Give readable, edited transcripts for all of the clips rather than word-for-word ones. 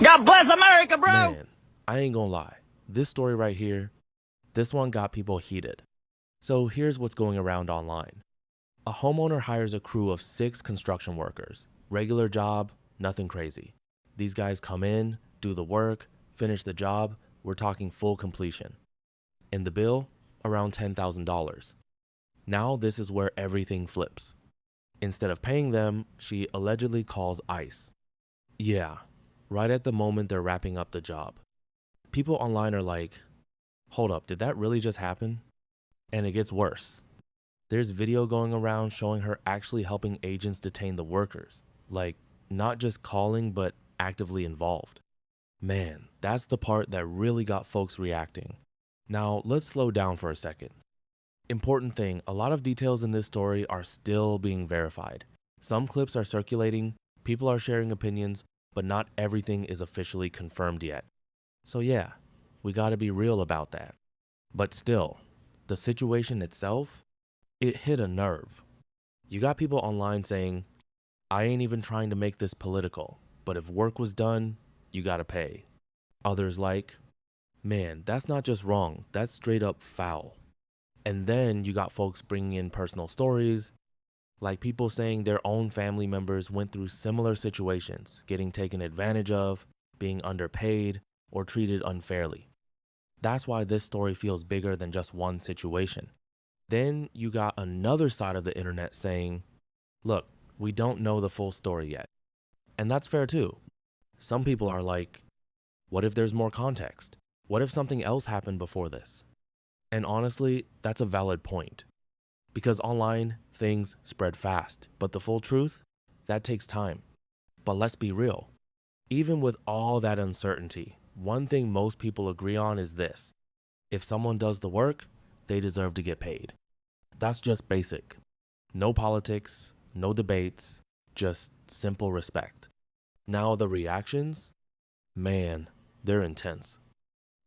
God bless America, bro! Man, I ain't gonna lie. This story right here, this one got people heated. So here's what's going around online. A homeowner hires a crew of 6 construction workers. Regular job, nothing crazy. These guys come in, do the work, finish the job. We're talking full completion. In the bill, around $10,000. Now this is where everything flips. Instead of paying them, she allegedly calls ICE. Yeah, right at the moment they're wrapping up the job. People online are like, hold up, did that really just happen? And it gets worse. There's video going around showing her actually helping agents detain the workers. Like, not just calling, but actively involved. Man, that's the part that really got folks reacting. Now, let's slow down for a second. Important thing, a lot of details in this story are still being verified. Some clips are circulating, people are sharing opinions, but not everything is officially confirmed yet. So yeah, we gotta be real about that. But still, the situation itself, it hit a nerve. You got people online saying, I ain't even trying to make this political, but if work was done, you gotta pay. Others like, man, that's not just wrong, that's straight up foul. And then you got folks bringing in personal stories, like people saying their own family members went through similar situations, getting taken advantage of, being underpaid, or treated unfairly. That's why this story feels bigger than just one situation. Then you got another side of the internet saying, look, we don't know the full story yet. And that's fair too. Some people are like, what if there's more context? What if something else happened before this? And honestly, that's a valid point. Because online, things spread fast, but the full truth, that takes time. But let's be real. Even with all that uncertainty, one thing most people agree on is this. If someone does the work, they deserve to get paid. That's just basic. No politics, no debates, just simple respect. Now the reactions? Man, they're intense.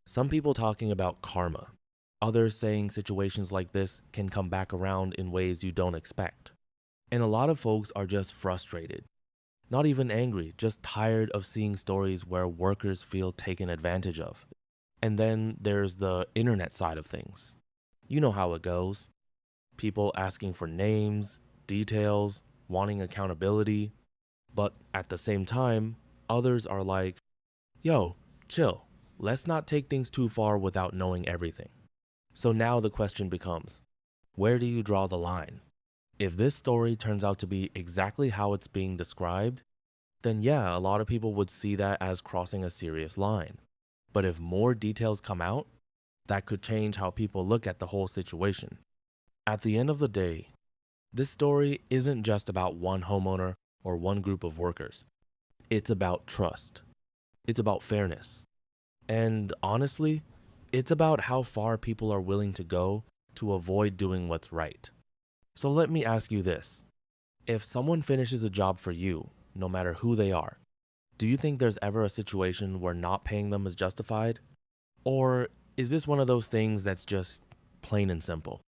Some people talking about karma. Others saying situations like this can come back around in ways you don't expect. And a lot of folks are just frustrated. Not even angry, just tired of seeing stories where workers feel taken advantage of. And then there's the internet side of things. You know how it goes. People asking for names, details, wanting accountability. But at the same time, others are like, yo, chill. Let's not take things too far without knowing everything. So now the question becomes, where do you draw the line? If this story turns out to be exactly how it's being described, then yeah, a lot of people would see that as crossing a serious line. But if more details come out, that could change how people look at the whole situation. At the end of the day, this story isn't just about one homeowner or one group of workers. It's about trust. It's about fairness. And honestly, it's about how far people are willing to go to avoid doing what's right. So let me ask you this. If someone finishes a job for you, no matter who they are, do you think there's ever a situation where not paying them is justified? Or is this one of those things that's just plain and simple?